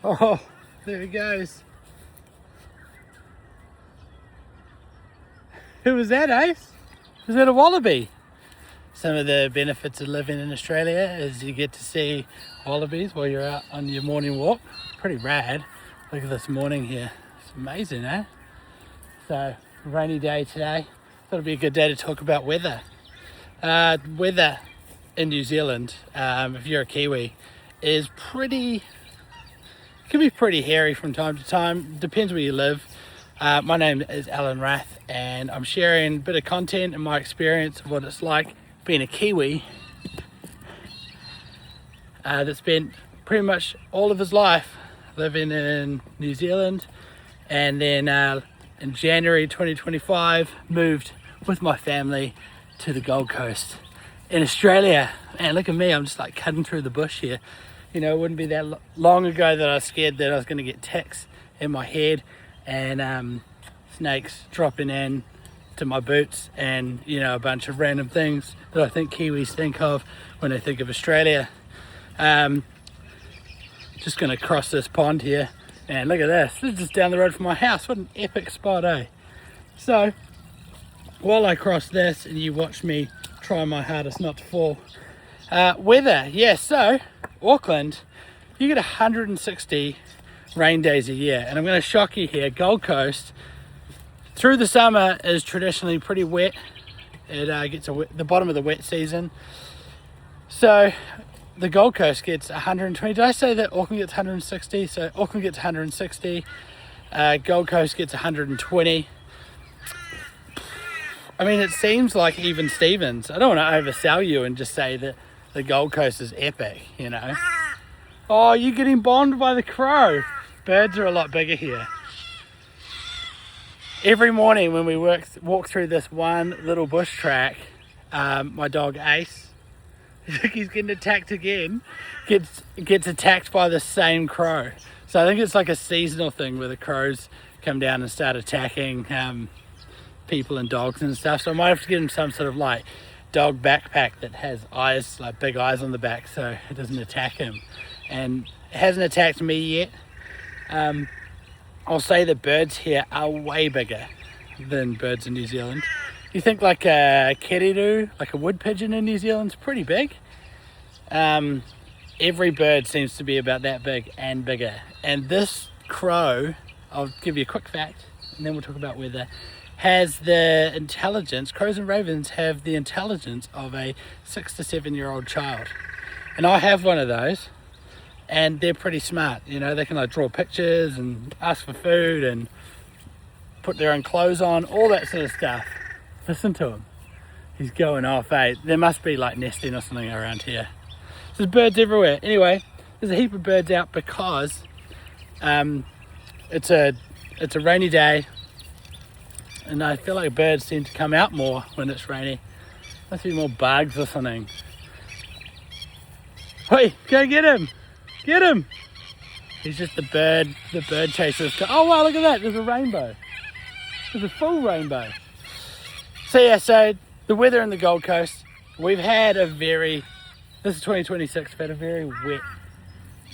Oh, there he goes. Who was that, Ace? Was that a wallaby? Some of the benefits of living in Australia is you get to see wallabies while you're out on your morning walk. Pretty rad. Look at this morning here. It's amazing, eh? So, rainy day today. Thought it'd be a good day to talk about weather. Weather in New Zealand, if you're a Kiwi, is can be pretty hairy from time to time. Depends where you live. My name is Alan Rath, and I'm sharing a bit of content and my experience of what it's like being a Kiwi that spent pretty much all of his life living in New Zealand, and then in January 2025 moved with my family to the Gold Coast in Australia. And look at me, I'm just like cutting through the bush here. You know, it wouldn't be that long ago that I was scared that I was going to get ticks in my head and snakes dropping in to my boots, and you know, a bunch of random things that I think Kiwis think of when they think of Australia. Just going to cross this pond here, and look at this. This is just down the road from my house. What an epic spot, eh? So while I cross this and you watch me try my hardest not to fall, weather, yeah, so Auckland, you get 160 rain days a year, and I'm going to shock you here. Gold Coast through the summer is traditionally pretty wet. It gets the bottom of the wet season, so the Gold Coast gets 120. Did I say that Auckland gets 160? So Auckland gets 160, Gold Coast gets 120. I mean, it seems like even Stevens. I don't want to oversell you and just say that the Gold Coast is epic, you know. Oh, you're getting bombed by the crow. Birds are a lot bigger here. Every morning when we walk through this one little bush track, my dog Ace, he's getting attacked again, gets attacked by the same crow. So I think it's like a seasonal thing where the crows come down and start attacking people and dogs and stuff. So I might have to get him some sort of like dog backpack that has eyes, like big eyes on the back, so it doesn't attack him. And it hasn't attacked me yet. I'll say the birds here are way bigger than birds in New Zealand. You think like a keriru, like a wood pigeon in New Zealand's pretty big. Every bird seems to be about that big and bigger. And this crow, I'll give you a quick fact and then we'll talk about weather, has the intelligence, crows and ravens have the intelligence of a 6 to 7 year old child. And I have one of those, and they're pretty smart. You know, they can like draw pictures and ask for food and put their own clothes on, all that sort of stuff. Listen to him. He's going off, eh? There must be like nesting or something around here. There's birds everywhere. Anyway, there's a heap of birds out because it's a rainy day, and I feel like birds seem to come out more when it's rainy. Must be more bugs or something. Hey, go get him! Get him! He's just the bird chasers. Oh wow, look at that, there's a rainbow. There's a full rainbow. So yeah, so the weather in the Gold Coast, we've had this is 2026, we've had a very wet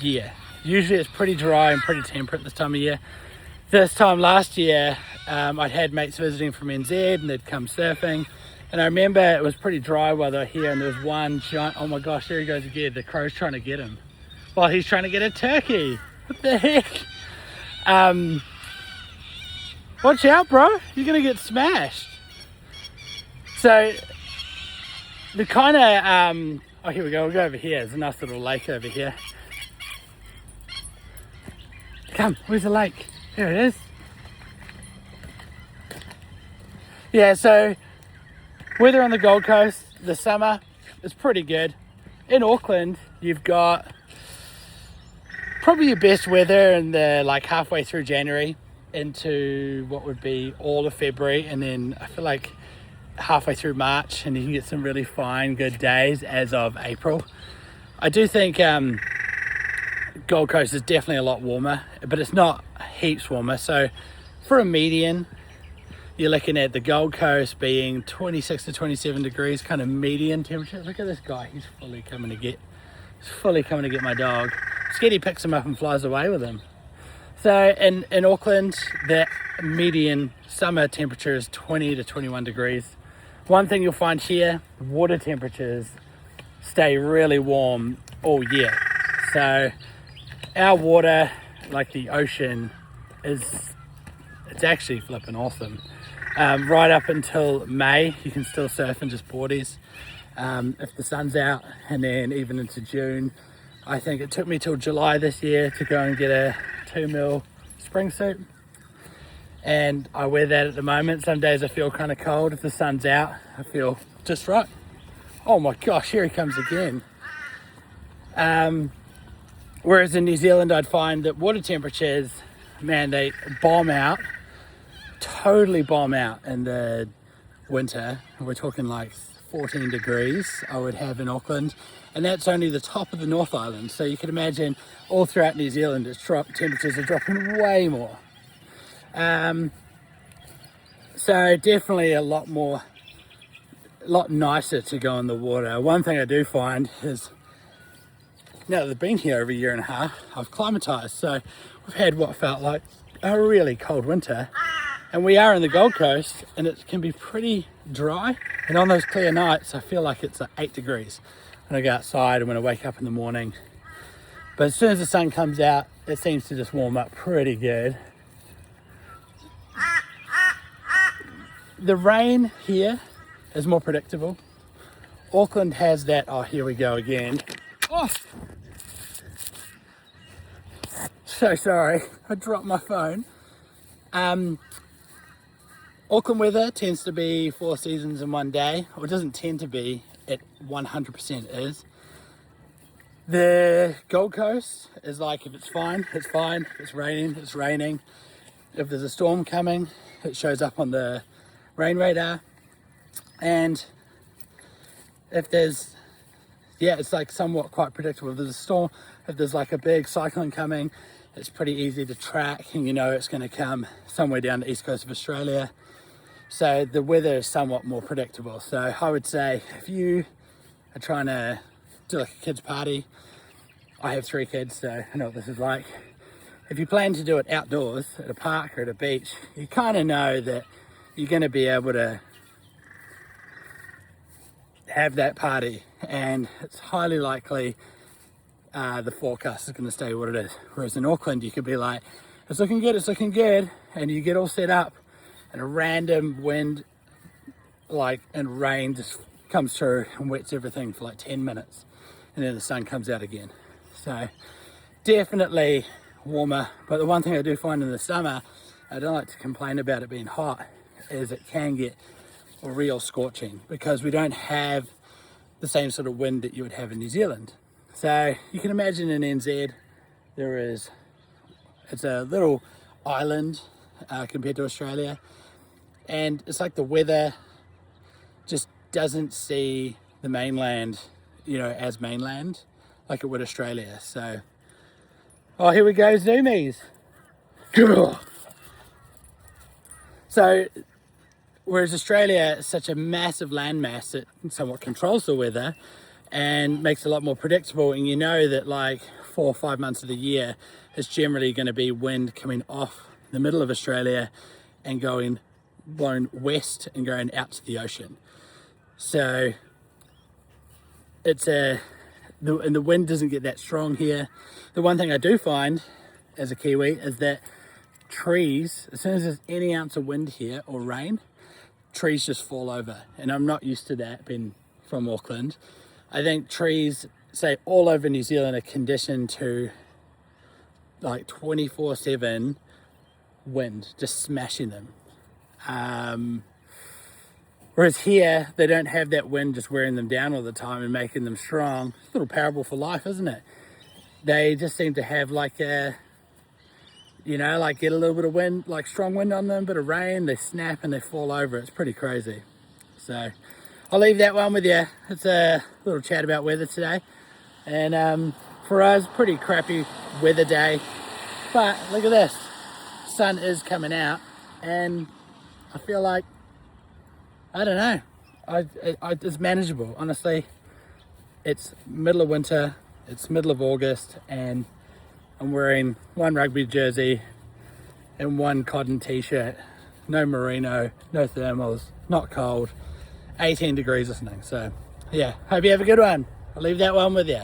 year. Usually it's pretty dry and pretty temperate this time of year. This time last year, I'd had mates visiting from NZ and they'd come surfing. And I remember it was pretty dry while they were here, and there was one giant, oh my gosh, there he goes again, the crow's trying to get him. Well, he's trying to get a turkey. What the heck? Watch out, bro. You're going to get smashed. So, the kind of, oh, here we go. We'll go over here. There's a nice little lake over here. Come, where's the lake? Here it is. Yeah, so, weather on the Gold Coast, the summer is pretty good. In Auckland, you've got probably your best weather in the like halfway through January into what would be all of February, and then I feel like halfway through March, and you can get some really fine good days as of April. I do think Gold Coast is definitely a lot warmer, but it's not heaps warmer. So for a median, you're looking at the Gold Coast being 26 to 27 degrees, kind of median temperature. Look at this guy, he's fully coming to get my dog. Skitty picks him up and flies away with him. So in Auckland, the median summer temperature is 20 to 21 degrees. One thing you'll find here, water temperatures stay really warm all year. So our water, like the ocean, it's actually flipping awesome. Right up until May, you can still surf in just boardies if the sun's out, and then even into June. I think it took me till July this year to go and get a 2mm spring suit, and I wear that at the moment. Some days I feel kind of cold. If the sun's out, I feel just right. Oh my gosh, here he comes again. Whereas in New Zealand, I'd find that water temperatures, man, they bomb out, totally bomb out in the winter. We're talking like 14 degrees I would have in Auckland, and that's only the top of the North Island. So you can imagine all throughout New Zealand, temperatures are dropping way more. So definitely a lot nicer to go in the water. One thing I do find is, now that I've been here over a year and a half, I've climatized. So we've had what felt like a really cold winter, and we are in the Gold Coast, and it can be pretty dry. And on those clear nights, I feel like it's like 8 degrees when I go outside and when I wake up in the morning. But as soon as the sun comes out, it seems to just warm up pretty good. The rain here is more predictable. Auckland has that, oh, here we go again. Oh, so sorry, I dropped my phone. Auckland weather tends to be 4 seasons in one day, or it doesn't tend to be, it 100% is. The Gold Coast is like, if it's fine, it's fine. If it's raining, it's raining. If there's a storm coming, it shows up on the rain radar. And if there's, it's like somewhat quite predictable. If there's a storm, if there's like a big cyclone coming, it's pretty easy to track, and you know it's going to come somewhere down the east coast of Australia. So the weather is somewhat more predictable. So I would say if you are trying to do like a kids party, I have 3 kids, so I know what this is like. If you plan to do it outdoors at a park or at a beach, you kind of know that you're going to be able to have that party, and it's highly likely the forecast is going to stay what it is. Whereas in Auckland, you could be like, it's looking good, and you get all set up, and a random wind and rain just comes through and wets everything for like 10 minutes, and then the sun comes out again. So definitely warmer. But the one thing I do find in the summer, I don't like to complain about it being hot, is it can get real scorching, because we don't have the same sort of wind that you would have in New Zealand. So you can imagine in NZ, it's a little island compared to Australia, and it's like the weather just doesn't see the mainland, as mainland like it would Australia. So, oh, here we go, zoomies. So, whereas Australia is such a massive landmass that somewhat controls the weather and makes it a lot more predictable, and you know that like 4 or 5 months of the year is generally going to be wind coming off the middle of Australia and blowing west and going out to the ocean. So and the wind doesn't get that strong here. The one thing I do find as a Kiwi is that trees, as soon as there's any ounce of wind here or rain, trees just fall over. And I'm not used to that being from Auckland. I think trees, say all over New Zealand, are conditioned to like 24/7 wind, just smashing them. Whereas here, they don't have that wind just wearing them down all the time and making them strong. It's a little parable for life, isn't it? They just seem to have like get a little bit of wind, like strong wind on them, bit of rain, they snap and they fall over. It's pretty crazy. So I'll leave that one with you. It's a little chat about weather today. And for us, pretty crappy weather day. But look at this. Sun is coming out, and I feel like, I don't know, it's manageable. Honestly, it's middle of winter, it's middle of August, and I'm wearing one rugby jersey and one cotton t-shirt, no merino, no thermals, not cold, 18 degrees or something. So yeah, hope you have a good one. I'll leave that one with you.